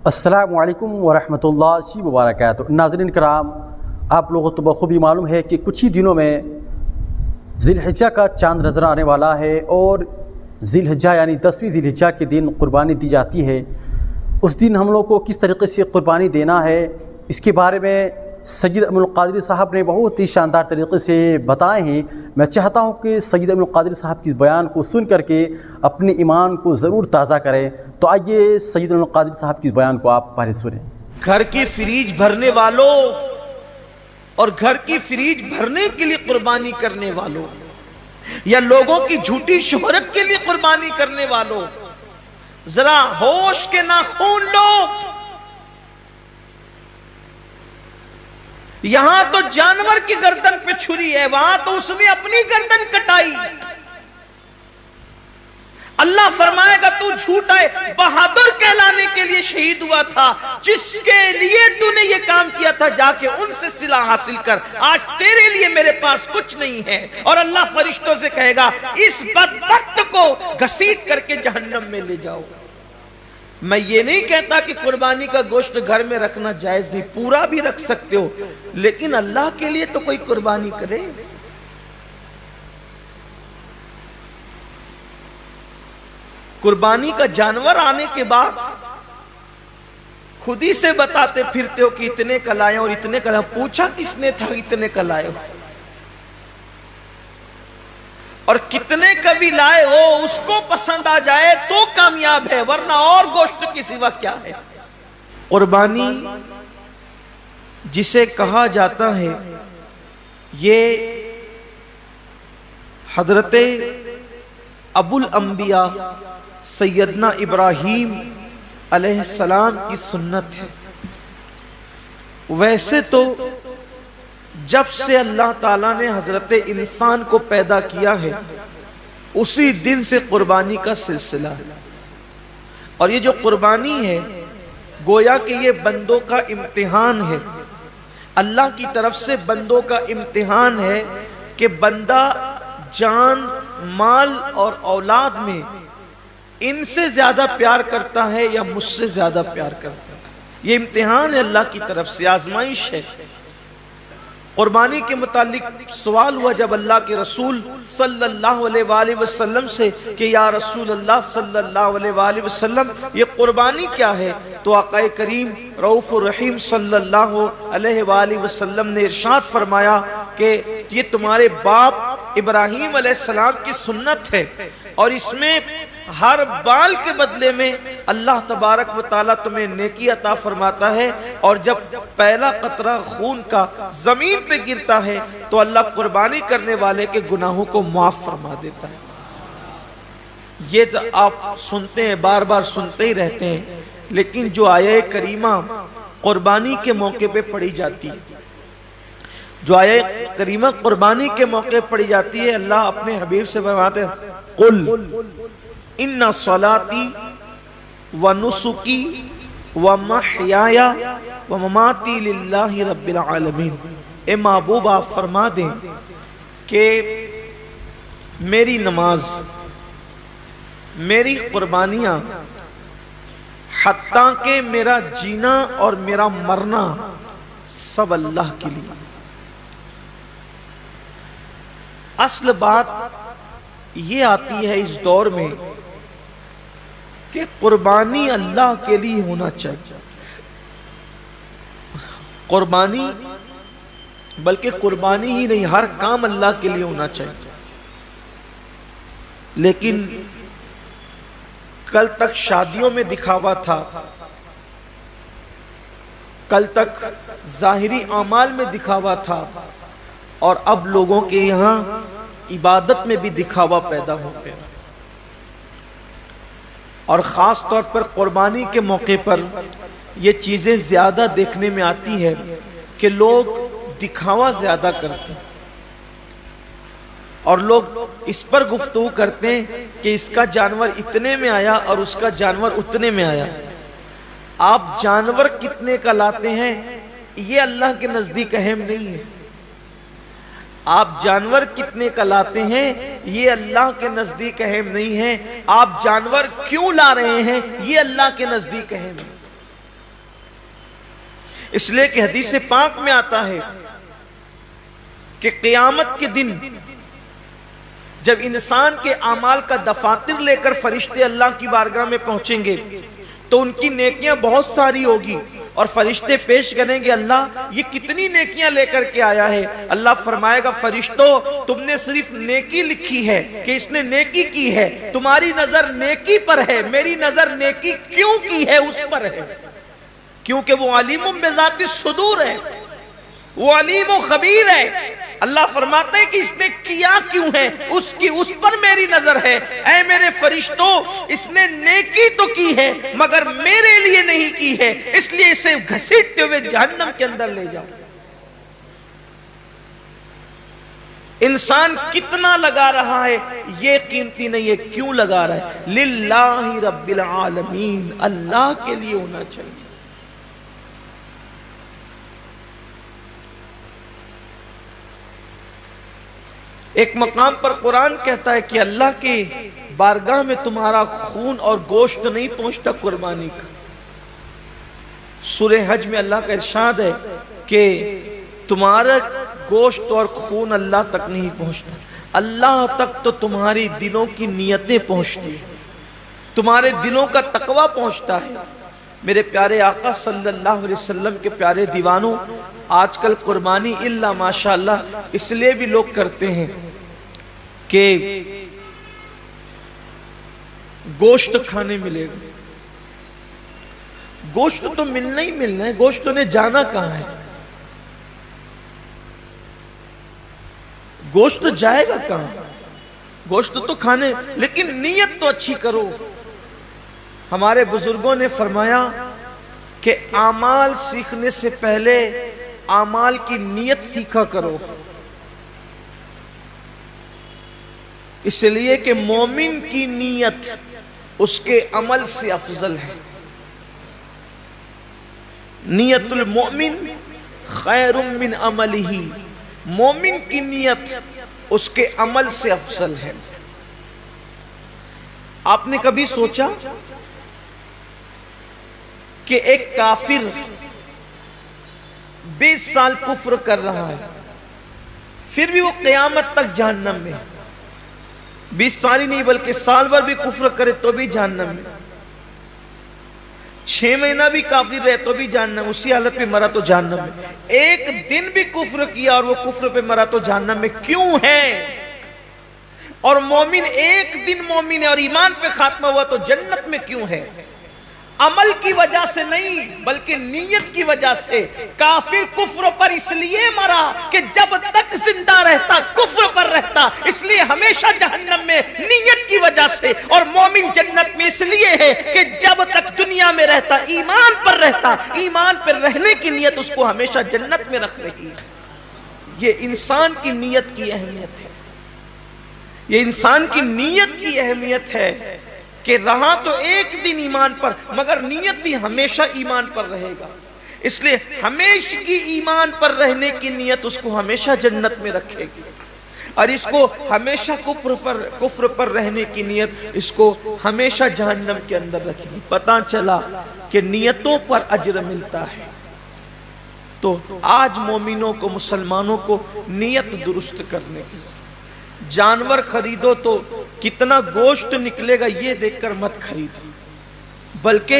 السلام علیکم ورحمۃ اللہ وبرکاتہ۔ ناظرین کرام، آپ لوگوں کو بخوبی معلوم ہے کہ کچھ ہی دنوں میں ذی الحجہ کا چاند نظر آنے والا ہے، اور ذی الحجہ یعنی 10ویں ذی الحجہ کے دن قربانی دی جاتی ہے۔ اس دن ہم لوگ کو کس طریقے سے قربانی دینا ہے، اس کے بارے میں سید امین القادری صاحب نے بہت ہی شاندار طریقے سے بتائے ہیں۔ میں چاہتا ہوں کہ سید امین القادری صاحب کی اس بیان کو سن کر کے اپنے ایمان کو ضرور تازہ کریں۔ تو آئیے سید امین القادری صاحب کی اس بیان کو آپ پہلے سنیں۔ گھر کی فریج بھرنے والوں اور گھر کی فریج بھرنے کے لیے قربانی کرنے والوں، یا لوگوں کی جھوٹی شہرت کے لیے قربانی کرنے والوں، ذرا ہوش کے ناخون لو۔ یہاں تو جانور کی گردن پہ چھری ہے، وہاں تو اس نے اپنی گردن کٹائی۔ اللہ فرمائے گا تو جھوٹا ہے، بہادر کہلانے کے لیے شہید ہوا تھا، جس کے لیے تو نے یہ کام کیا تھا جا کے ان سے صلہ حاصل کر، آج تیرے لیے میرے پاس کچھ نہیں ہے۔ اور اللہ فرشتوں سے کہے گا اس بدبخت کو گھسیٹ کر کے جہنم میں لے جاؤ۔ میں یہ نہیں کہتا کہ قربانی کا گوشت گھر میں رکھنا جائز نہیں، پورا بھی رکھ سکتے ہو، لیکن اللہ کے لیے تو کوئی قربانی کرے۔ قربانی کا جانور آنے کے بعد خود ہی سے بتاتے پھرتے ہو کہ اتنے کا لائے اور اتنے کا لائے، پوچھا کس نے تھا اتنے کا لائے ہو؟ اور کتنے کا بھی لائے ہو اس کو پسند آ جائے تو کامیاب ہے، ورنہ اور گوشت کی سوا کیا ہے؟ قربانی جسے کہا جاتا ہے، یہ حضرت ابو الانبیاء سیدنا ابراہیم علیہ السلام کی سنت ہے۔ ویسے تو جب سے اللہ تعالیٰ نے حضرت انسان کو پیدا کیا ہے اسی دن سے قربانی کا سلسلہ ہے، اور یہ جو قربانی ہے گویا کہ یہ بندوں کا امتحان ہے، اللہ کی طرف سے بندوں کا امتحان ہے کہ بندہ جان، مال اور اولاد میں ان سے زیادہ پیار کرتا ہے یا مجھ سے زیادہ پیار کرتا ہے۔ یہ امتحان ہے اللہ کی طرف سے، آزمائش ہے۔ قربانی کے متعلق سوال ہوا جب اللہ کے رسول صلی اللہ علیہ وآلہ وسلم سے کہ یا رسول اللہ صلی اللہ علیہ وآلہ وسلم یہ قربانی کیا ہے؟ تو آقا کریم رؤوف الرحیم صلی اللہ علیہ وآلہ وسلم نے ارشاد فرمایا کہ یہ تمہارے باپ ابراہیم علیہ السلام کی سنت ہے، اور اس میں ہر بال کے بدلے میں اللہ تبارک و تعالیٰ تمہیں نیکی عطا فرماتا ہے، اور جب پہلا قطرہ خون کا زمین پہ گرتا ہے تو اللہ قربانی کرنے والے کے گناہوں کو معاف فرما دیتا ہے۔ یہ تو آپ سنتے ہیں، بار بار سنتے ہی رہتے ہیں، لیکن جو آیہ کریمہ قربانی کے موقع پہ پڑھی جاتی ہے، جو آیہ کریمہ قربانی کے موقع پڑھی جاتی ہے، اللہ اپنے حبیب سے فرماتے ہیں قل ان صلاتی ونسکی ومحیای ومماتی للہ رب العالمین۔ اے محبوب آپ فرما دیں کہ میری نماز، میری قربانیاں، حتیٰ کہ میرا جینا اور میرا مرنا سب اللہ کے لیے۔ اصل بات یہ آتی ہے اس دور میں کہ قربانی اللہ کے لیے ہونا چاہیے، قربانی بلکہ قربانی ہی نہیں، ہر کام اللہ کے لیے ہونا چاہیے۔ لیکن کل تک شادیوں میں دکھاوا تھا، کل تک ظاہری اعمال میں دکھاوا تھا، اور اب لوگوں کے یہاں عبادت میں بھی دکھاوا پیدا ہو گیا، اور خاص طور پر قربانی کے موقع پر یہ چیزیں زیادہ دیکھنے میں آتی ہے کہ لوگ دکھاوا زیادہ کرتے ہیں، اور لوگ اس پر گفتگو کرتے ہیں کہ اس کا جانور اتنے میں آیا اور اس کا جانور اتنے میں آیا۔ آپ جانور کتنے کا لاتے ہیں یہ اللہ کے نزدیک اہم نہیں ہے، آپ جانور کتنے کا لاتے ہیں یہ اللہ کے نزدیک اہم نہیں ہے، آپ جانور کیوں لا رہے ہیں یہ اللہ کے نزدیک اہم ہے۔ اس لیے کہ حدیث پاک میں آتا ہے کہ قیامت کے دن جب انسان کے اعمال کا دفاتر لے کر فرشتے اللہ کی بارگاہ میں پہنچیں گے تو ان کی نیکیاں بہت ساری ہوگی، اور فرشتے پیش کریں گے اللہ یہ کتنی نیکیاں لے کر کے آیا ہے؟ اللہ فرمائے گا فرشتوں تم نے صرف نیکی لکھی ہے کہ اس نے نیکی کی ہے، تمہاری نظر نیکی پر ہے، میری نظر نیکی کیوں کی ہے اس پر ہے، کیونکہ وہ علیم بذات الصدور ہے، وہ علیم و خبیر ہے۔ اللہ فرماتے ہیں کہ اس نے کیا کیوں ہے، اس پر میری نظر ہے۔ اے میرے فرشتوں اس نے نیکی تو کی ہے مگر میرے لیے نہیں کی ہے، اس لیے اسے گھسیٹتے ہوئے جہنم کے اندر لے جاؤ۔ انسان کتنا لگا رہا ہے یہ قیمتی نہیں ہے، کیوں لگا رہا ہے؟ للہ رب العالمین، اللہ کے لیے ہونا چاہیے۔ ایک مقام پر قرآن کہتا ہے کہ اللہ کے بارگاہ میں تمہارا خون اور گوشت نہیں پہنچتا قربانی کا۔ سورہ حج میں اللہ کا ارشاد ہے کہ تمہارا گوشت اور خون اللہ تک نہیں پہنچتا، اللہ تک تو تمہاری دلوں کی نیتیں پہنچتی ہیں، تمہارے دلوں کا تقوی پہنچتا ہے۔ میرے پیارے آقا صلی اللہ علیہ وسلم کے پیارے دیوانوں، آج کل قربانی اللہ ماشاءاللہ اس لیے بھی لوگ کرتے ہیں کہ گوشت کھانے ملے گا۔ گوشت تو ملنا ہی ملنا ہے، گوشت نے جانا کہاں ہے؟ گوشت جائے گا کہاں؟ گوشت تو کھانے، لیکن نیت تو اچھی کرو۔ ہمارے بزرگوں نے فرمایا کہ اعمال سیکھنے سے پہلے اعمال کی نیت سیکھا کرو، اس لیے کہ مومن کی نیت اس کے عمل سے افضل ہے۔ نیت المؤمن خیر من عملہ، مومن کی نیت اس کے عمل سے افضل ہے۔ آپ نے کبھی سوچا کہ ایک کافر 20 سال کفر کر رہا ہے پھر بھی وہ قیامت تک جہنم میں، 20 سال ہی نہیں بلکہ سال بھر بھی کفر کرے تو بھی جہنم میں، 6 مہینہ بھی کافر رہے تو بھی جہنم، اسی حالت پہ مرا تو جہنم میں، ایک دن بھی کفر کیا اور وہ کفر پہ مرا تو جہنم میں کیوں ہے؟ اور مومن ایک دن مومن ہے اور ایمان پہ خاتمہ ہوا تو جنت میں کیوں ہے؟ عمل کی وجہ سے نہیں بلکہ نیت کی وجہ سے۔ کافر کفر پر اس لیے مرا کہ جب تک زندہ رہتا کفر پر رہتا، اس لیے ہمیشہ جہنم میں نیت کی وجہ سے، اور مومن جنت میں اس لیے ہے کہ جب تک دنیا میں رہتا ایمان پر رہتا، ایمان پر رہنے کی نیت اس کو ہمیشہ جنت میں رکھ رہی ہے۔ یہ انسان کی نیت کی اہمیت ہے، یہ انسان کی نیت کی اہمیت ہے کہ رہا تو ایک دن ایمان پر مگر نیت بھی ہمیشہ ایمان پر رہے گا، اس لیے ہمیشہ کی ایمان پر رہنے کی نیت اس کو ہمیشہ جنت میں رکھے گی، اور اس کو ہمیشہ کفر پر رہنے کی نیت اس کو ہمیشہ جہنم کے اندر رکھے گی۔ پتہ چلا کہ نیتوں پر اجر ملتا ہے۔ تو آج مومنوں کو، مسلمانوں کو نیت درست کرنے کی، جانور خریدو تو کتنا گوشت نکلے گا یہ دیکھ کر مت خریدو، بلکہ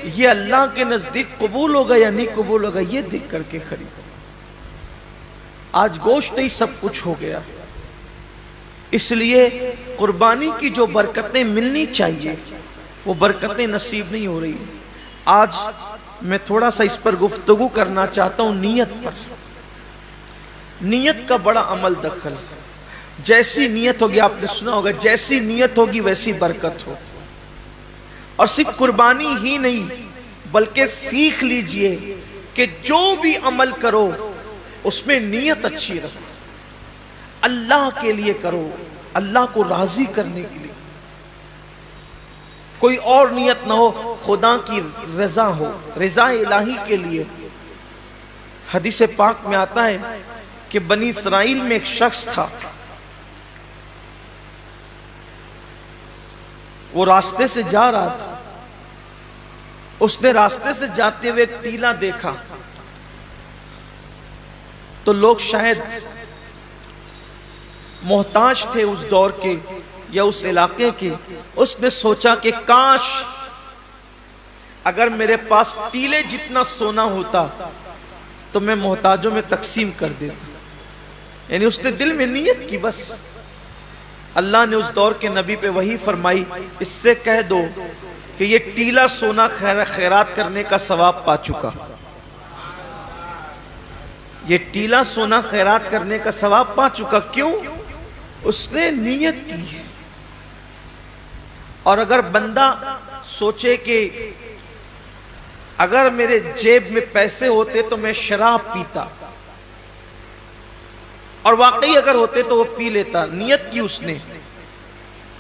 یہ اللہ کے نزدیک قبول ہوگا یا نہیں قبول ہوگا یہ دیکھ کر کے خریدو۔ آج گوشت ہی سب کچھ ہو گیا، اس لیے قربانی کی جو برکتیں ملنی چاہیے وہ برکتیں نصیب نہیں ہو رہی۔ آج میں تھوڑا سا اس پر گفتگو کرنا چاہتا ہوں نیت پر۔ نیت کا بڑا عمل دخل، جیسی نیت ہوگی، آپ نے سنا ہوگا جیسی نیت ہوگی ویسی برکت ہو۔ اور صرف قربانی ہی نہیں بلکہ سیکھ لیجئے کہ جو بھی عمل کرو اس میں نیت اچھی رکھو، اللہ کے لیے کرو، اللہ کو راضی کرنے کے لیے، کوئی اور نیت نہ ہو، خدا کی رضا ہو، رضا الہی کے لیے۔ حدیث پاک میں آتا ہے کہ بنی اسرائیل میں ایک شخص تھا، وہ راستے سے جا رہا تھا، اس نے راستے سے جاتے ہوئے ایک ٹیلا دیکھا، تو لوگ شاید محتاج تھے اس دور کے یا اس علاقے کے. اس نے سوچا کہ کاش اگر میرے پاس ٹیلے جتنا سونا ہوتا تو میں محتاجوں میں تقسیم کر دیتا. یعنی اس نے دل میں نیت کی. بس اللہ نے اس دور کے نبی پہ وحی فرمائی, اس سے کہہ دو کہ یہ ٹیلا سونا خیرات کرنے کا ثواب پا چکا. یہ ٹیلا سونا خیرات کرنے کا ثواب پا چکا. کیوں؟ اس نے نیت کی ہے. اور اگر بندہ سوچے کہ اگر میرے جیب میں پیسے ہوتے تو میں شراب پیتا, اور واقعی اگر ہوتے تو وہ پی لیتا, نیت کی اس نے,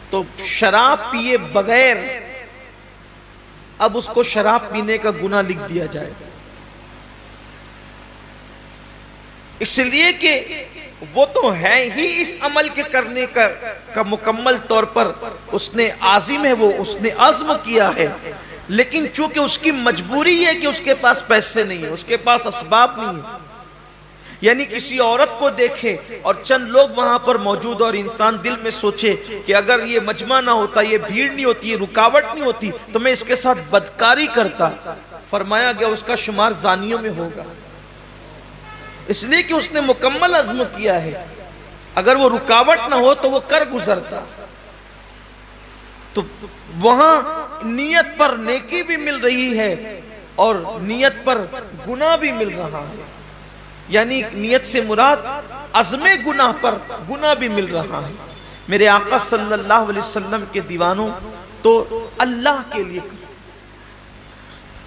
تو شراب پیے بغیر اب اس کو شراب پینے کا گناہ لکھ دیا جائے. اس لیے کہ وہ تو ہے ہی اس عمل کے کرنے کا مکمل طور پر اس نے عازم ہے, وہ اس نے عزم کیا ہے, لیکن چونکہ اس کی مجبوری ہے کہ اس کے پاس پیسے نہیں ہیں, اس کے پاس اسباب نہیں ہیں. یعنی کسی عورت کو دیکھے اور چند لوگ وہاں پر موجود, اور انسان دل میں سوچے کہ اگر یہ مجمع نہ ہوتا, یہ بھیڑ نہیں ہوتی, یہ رکاوٹ نہیں ہوتی, تو میں اس کے ساتھ بدکاری کرتا. فرمایا گیا اس کا شمار زانیوں میں ہوگا, اس لیے کہ اس نے مکمل عزم کیا ہے. اگر وہ رکاوٹ نہ ہو تو وہ کر گزرتا. تو وہاں نیت پر نیکی بھی مل رہی ہے اور نیت پر گناہ بھی مل رہا ہے. یعنی نیت سے مراد عزم گناہ پر گناہ بھی مل رہا ہے. میرے آقا صلی اللہ علیہ وسلم کے دیوانوں, تو اللہ کے لیے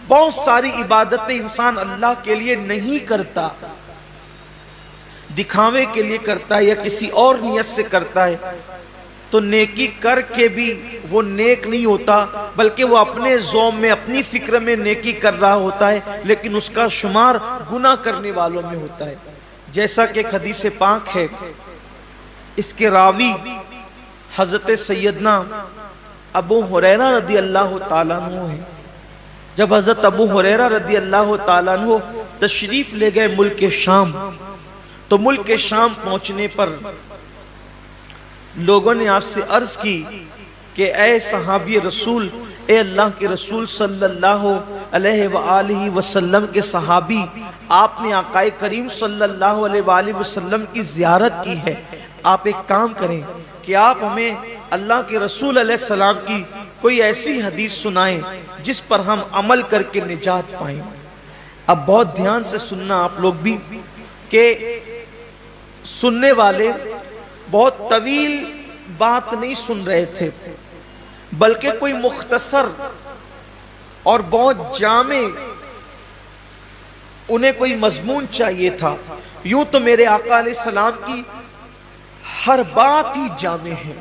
بہت ساری عبادتیں انسان اللہ کے لیے نہیں کرتا, دکھاوے کے لیے کرتا ہے یا کسی اور نیت سے کرتا ہے, تو نیکی کر کے بھی وہ نیک نہیں ہوتا, بلکہ وہ اپنے ذوم میں اپنی فکر میں نیکی کر رہا ہوتا ہے, لیکن اس کا شمار گناہ کرنے والوں میں ہوتا ہے. جیسا کہ ایک حدیث پاک ہے, اس کے راوی حضرت سیدنا ابو ہریرہ رضی اللہ تعالیٰ عنہ ہے. جب حضرت ابو ہریرہ رضی اللہ تعالیٰ عنہ تشریف لے گئے ملک شام, تو ملک شام پہنچنے پر لوگوں نے آپ سے عرض کی کہ اے صحابی رسول, اے اللہ کے رسول صلی اللہ علیہ وآلہ وسلم کے صحابی, آپ نے آقا کریم صلی اللہ علیہ وآلہ وسلم کی زیارت کی ہے, آپ ایک کام کریں کہ آپ ہمیں اللہ کے رسول علیہ السلام کی کوئی ایسی حدیث سنائیں جس پر ہم عمل کر کے نجات پائیں. اب بہت دھیان سے سننا آپ لوگ بھی, کہ سننے والے بہت طویل بات نہیں سن رہے تھے, بلکہ کوئی مختصر اور بہت جامع انہیں کوئی مضمون چاہیے تھا. یوں تو میرے آقا علیہ السلام کی ہر بات ہی جامع ہے.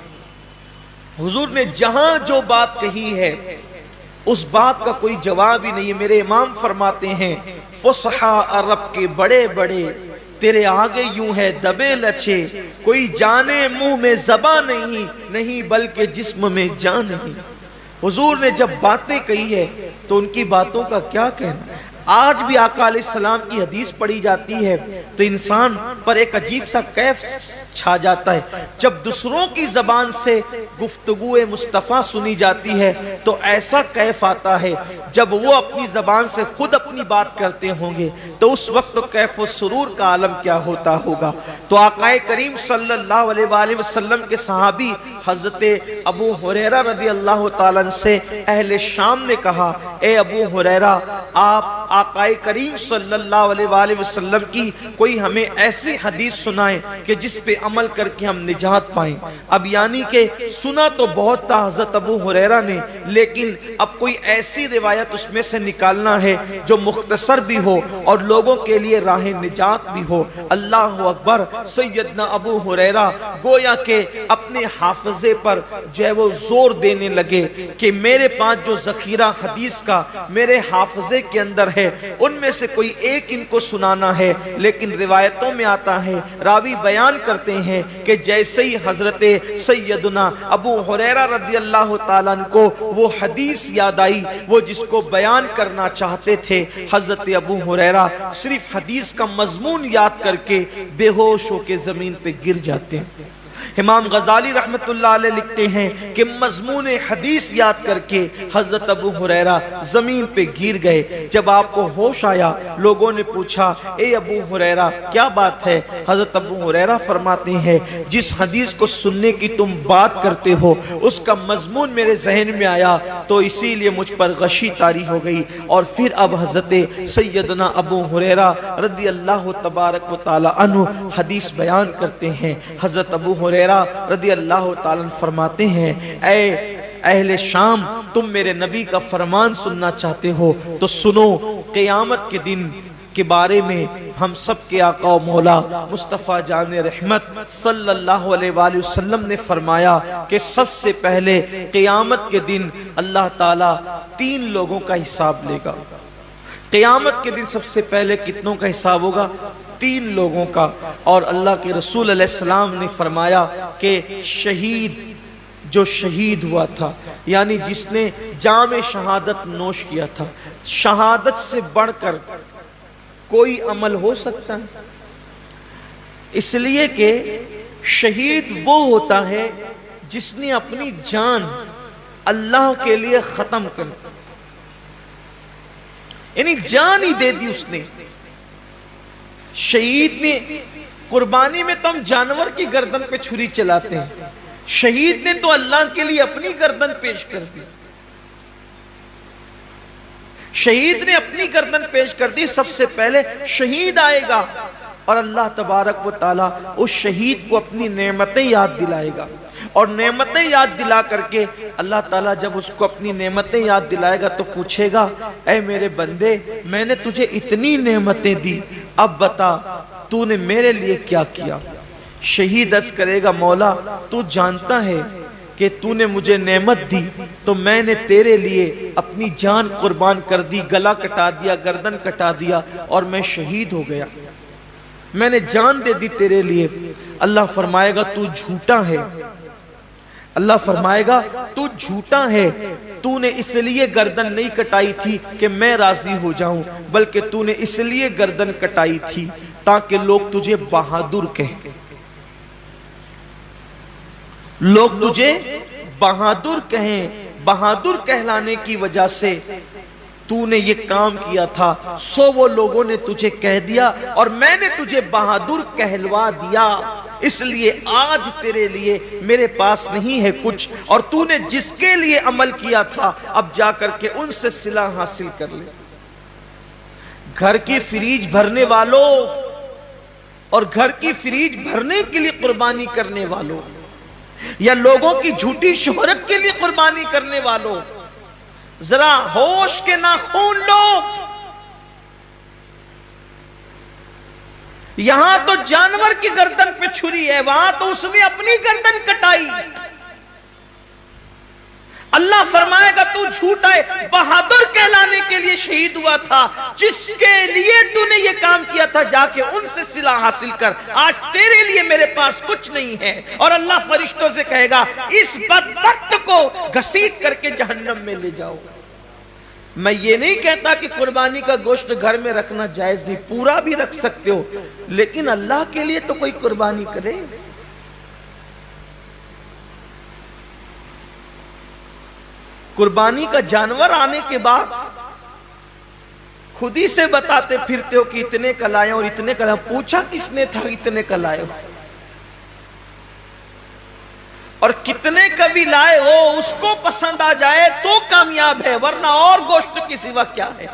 حضور نے جہاں جو بات کہی ہے اس بات کا کوئی جواب ہی نہیں ہے. میرے امام فرماتے ہیں, فصحا عرب کے بڑے بڑے تیرے آگے یوں ہے دبے لچے, کوئی جانے منہ میں زبان نہیں بلکہ جسم میں جان نہیں. حضور نے جب باتیں کہی ہے تو ان کی باتوں کا کیا کہنا. آج بھی آقا علیہ السلام کی حدیث پڑھی جاتی ہے تو انسان پر ایک عجیب سا کیف چھا جاتا ہے. جب دوسروں کی زبان سے گفتگو مصطفیٰ سنی جاتی ہے تو ایسا کیف آتا ہے. جب وہ اپنی زبان سے خود اپنی بات کرتے ہوں گے تو اس وقت تو کیف و سرور کا عالم کیا ہوتا ہوگا. تو آقا کریم صلی اللہ علیہ وآلہ وسلم کے صحابی حضرت ابو ہریرہ رضی اللہ تعالیٰ سے اہل شام نے کہا, اے ابو ہریرہ, آپ آقا کریم صلی اللہ علیہ وآلہ وسلم کی کوئی ہمیں ایسی حدیث سنائیں کہ جس پہ عمل کر کے ہم نجات پائیں. اب یعنی کہ سنا تو بہت تھا حضرت ابو ہریرہ نے, لیکن اب کوئی ایسی روایت اس میں سے نکالنا ہے جو مختصر بھی ہو اور لوگوں کے لیے راہ نجات بھی ہو. اللہ اکبر. سیدنا ابو ہریرہ گویا کہ اپنے اپنے حافظے پر جو ہے وہ زور دینے لگے کہ میرے پاس جو ذخیرہ حدیث کا میرے حافظے کے اندر ہے ان میں سے کوئی ایک ان کو سنانا ہے. لیکن روایتوں میں آتا ہے، راوی بیان کرتے ہیں کہ جیسے ہی حضرت سیدنا ابو ہریرہ رضی اللہ تعالیٰ عنہ کو وہ حدیث یاد آئی، وہ جس کو بیان کرنا چاہتے تھے، حضرت ابو ہریرہ صرف حدیث کا مضمون یاد کر کے بے ہوش ہو کے زمین پہ گر جاتے ہیں. امام غزالی رحمت اللہ علیہ لکھتے ہیں کہ مضمون حدیث یاد کر کے حضرت ابو ہریرہ زمین پہ گر گئے. جب آپ کو ہوش آیا، لوگوں نے پوچھا اے ابو ہریرہ کیا بات ہے؟ حضرت ابو ہریرہ فرماتے ہیں جس حدیث کو سننے کی تم بات کرتے ہو اس کا مضمون میرے ذہن میں آیا تو اسی لیے مجھ پر غشی طاری ہو گئی. اور پھر اب حضرت سیدنا ابو ہریرہ رضی اللہ تبارک و تعالی عنہ حدیث بیان کرتے ہیں. حضرت ابو ہریرہ رضی اللہ تعالیٰ فرماتے ہیں اے اہل شام، تم میرے نبی کا فرمان سننا چاہتے ہو تو سنو. قیامت کے دن کے بارے میں ہم سب کے آقا و مولا مصطفیٰ جان رحمت صلی اللہ علیہ وآلہ وسلم نے فرمایا کہ سب سے پہلے قیامت کے دن اللہ تعالیٰ 3 لوگوں کا حساب لے گا. قیامت کے دن سب سے پہلے کتنوں کا حساب ہوگا؟ 3 لوگوں کا. اور اللہ کے رسول علیہ السلام نے فرمایا کہ شہید، جو شہید ہوا تھا یعنی جس نے جام شہادت نوش کیا تھا، شہادت سے بڑھ کر کوئی عمل ہو سکتا ہے؟ اس لیے کہ شہید وہ ہوتا ہے جس نے اپنی جان اللہ کے لیے ختم کر دی، یعنی جان ہی دے دی اس نے. شہید نے قربانی میں تو ہم جانور کی گردن پہ چھری چلاتے ہیں، شہید نے تو اللہ کے لیے اپنی گردن پیش کر دی. شہید نے اپنی گردن پیش کر دی. سب سے پہلے شہید آئے گا اور اللہ تبارک و تعالیٰ اس شہید کو اپنی نعمتیں یاد دلائے گا. اور نعمتیں یاد دلا کر کے اللہ تعالیٰ جب اس کو اپنی نعمتیں یاد دلائے گا تو پوچھے گا اے میرے بندے، میں نے تجھے اتنی نعمتیں دی، اب بتا تو نے میرے لیے کیا کیا؟ شہید عرض کرے گا مولا تو جانتا ہے کہ تو نے مجھے نعمت دی تو میں نے تیرے لیے اپنی جان قربان کر دی، گلا کٹا دیا، گردن کٹا دیا اور میں شہید ہو گیا، میں نے جان دے دی تیرے لیے. اللہ فرمائے گا تو جھوٹا ہے. اللہ فرمائے گا تو جھوٹا ہے، تو نے اس لیے گردن نہیں کٹائی تھی کہ میں راضی ہو جاؤں، بلکہ تو نے اس لیے گردن کٹائی تھی تاکہ لوگ تجھے بہادر کہیں. لوگ تجھے بہادر کہیں. بہادر کہلانے کی وجہ سے تو نے یہ کام کیا تھا، سو وہ لوگوں نے تجھے کہہ دیا اور میں نے تجھے بہادر کہلوا دیا. اس لیے آج تیرے لیے میرے پاس نہیں ہے کچھ، اور تو نے جس کے لیے عمل کیا تھا اب جا کر کے ان سے صلہ حاصل کر لے. گھر کی فریج بھرنے والوں اور گھر کی فریج بھرنے کے لیے قربانی کرنے والوں، یا لوگوں کی جھوٹی شہرت کے لیے قربانی کرنے والوں، ذرا ہوش کے ناخون لو. یہاں تو جانور کی گردن پہ چھری ہے، وہاں تو اس نے اپنی گردن کٹائی. اللہ فرمائے گا تو جھوٹا ہے. بہادر کہلانے کے لیے شہید ہوا تھا، جس کے لیے تو نے یہ کام کیا تھا جا کے ان سے صلہ حاصل کر. آج تیرے لیے میرے پاس کچھ نہیں ہے. اور اللہ فرشتوں سے کہے گا اس بدبخت کو گھسیٹ کر کے جہنم میں لے جاؤ. میں یہ نہیں کہتا کہ قربانی کا گوشت گھر میں رکھنا جائز نہیں، پورا بھی رکھ سکتے ہو، لیکن اللہ کے لیے تو کوئی قربانی کرے. قربانی کا جانور آنے کے بعد خود ہی سے بتاتے پھرتے ہو کہ اتنے کا لائے اور اتنے کا لائے. پوچھا کس نے تھا اتنے کا لائے ہو؟ اور کتنے کا بھی لائے ہو اس کو پسند آ جائے تو کامیاب ہے، ورنہ اور گوشت کی سوا کیا ہے.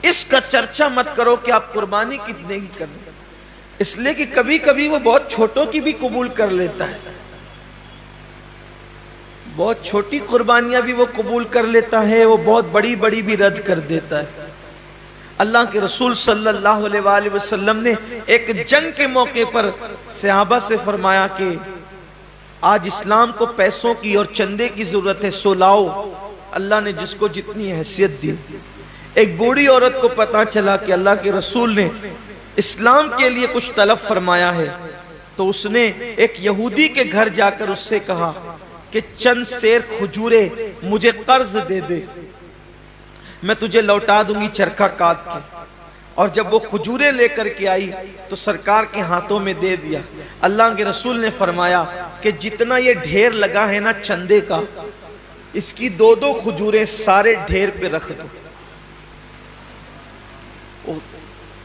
اس کا چرچا مت کرو کہ آپ قربانی کتنے کی کریں، اس لیے کہ کبھی کبھی وہ بہت چھوٹوں کی بھی قبول کر لیتا ہے، بہت چھوٹی قربانیاں بھی وہ قبول کر لیتا ہے، وہ بہت بڑی بڑی بھی رد کر دیتا ہے. اللہ کے رسول صلی اللہ علیہ وآلہ وسلم نے ایک جنگ کے موقع پر صحابہ سے فرمایا کہ آج اسلام کو پیسوں کی اور چندے کی ضرورت ہے، سو لاؤ۔ اللہ نے جس کو جتنی حیثیت دی۔ ایک بوڑھی عورت کو پتا چلا کہ اللہ کے رسول نے اسلام کے لیے کچھ طلب فرمایا ہے، تو اس نے ایک یہودی کے گھر جا کر اس سے کہا کہ چند سیر کھجورے مجھے قرض دے دے، میں تجھے لوٹا دوں گی چرخہ کاٹ کے۔ اور جب وہ کھجورے لے کر کے آئی تو سرکار کے ہاتھوں میں دے دیا۔ اللہ کے رسول نے فرمایا کہ جتنا یہ ڈھیر لگا ہے نا چندے کا، اس کی 2 کھجوریں سارے ڈھیر پہ رکھ دو۔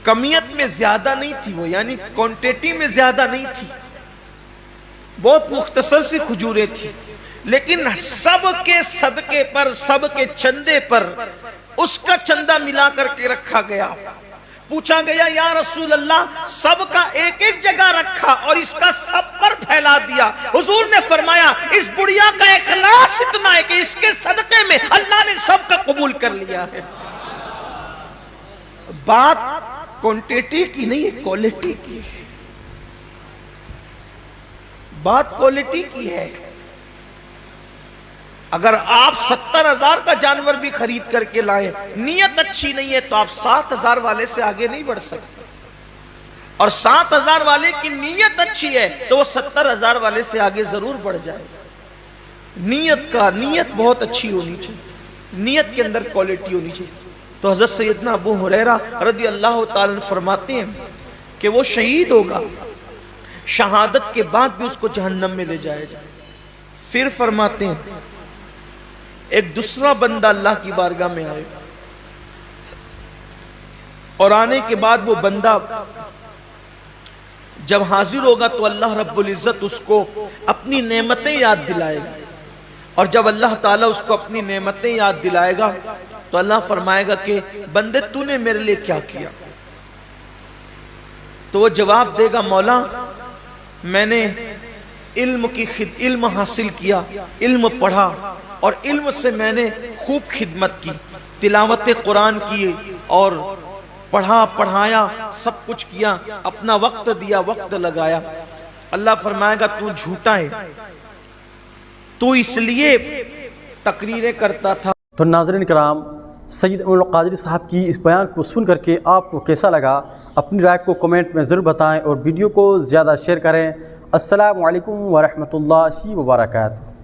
کمیت میں زیادہ نہیں تھی وہ، یعنی کوانٹیٹی میں زیادہ نہیں تھی، بہت مختصر سی کھجوریں تھی، لیکن سب کے صدقے پر، سب کے چندے پر اس کا چندہ ملا کر کے رکھا گیا۔ پوچھا گیا یا رسول اللہ سب کا ایک ایک جگہ رکھا اور اس کا سب پر پھیلا دیا؟ حضور نے فرمایا اس بڑھیا کا اخلاص اتنا ہے کہ اس کے صدقے میں اللہ نے سب کا قبول کر لیا ہے۔ بات کوانٹیٹی کی نہیں ہے، کوالٹی کی ہے۔ بات کوالٹی کی ہے۔ اگر آپ 70,000 کا جانور بھی خرید کر کے لائیں، نیت اچھی نہیں ہے تو آپ 7,000 والے سے آگے نہیں بڑھ سکتے، اور 7,000 والے کی نیت اچھی ہے تو وہ 70,000 والے سے آگے ضرور بڑھ جائے۔ نیت بہت اچھی ہونی چاہیے، نیت کے اندر کوالٹی ہونی چاہیے۔ تو حضرت سیدنا ابو ہریرہ رضی اللہ تعالیٰ عنہ فرماتے ہیں کہ وہ شہید ہوگا، شہادت کے بعد بھی اس کو جہنم میں لے جایا جائے۔ پھر فرماتے ہیں ایک دوسرا بندہ اللہ کی بارگاہ میں آئے، اور آنے کے بعد وہ بندہ جب حاضر ہوگا تو اللہ رب العزت اس کو اپنی نعمتیں یاد دلائے گا، اور جب اللہ تعالیٰ اس کو اپنی نعمتیں یاد دلائے گا تو اللہ فرمائے گا کہ بندے تو نے میرے لیے کیا کیا؟ تو وہ جواب دے گا مولا میں نے علم حاصل کیا، علم پڑھا، اور علم سے میں نے خوب خدمت کی، تلاوت قرآن کی اور پڑھا پڑھایا، سب کچھ کیا، اپنا وقت دیا، وقت لگایا۔ اللہ فرمائے گا تو جھوٹا ہے، تو اس لیے تقریریں کرتا تھا۔ تو ناظرین کرام، سید امین القادری صاحب کی اس بیان کو سن کر کے آپ کو کیسا لگا؟ اپنی رائے کو کمنٹ میں ضرور بتائیں اور ویڈیو کو زیادہ شیئر کریں۔ السلام علیکم ورحمۃ اللہ وبرکاتہ۔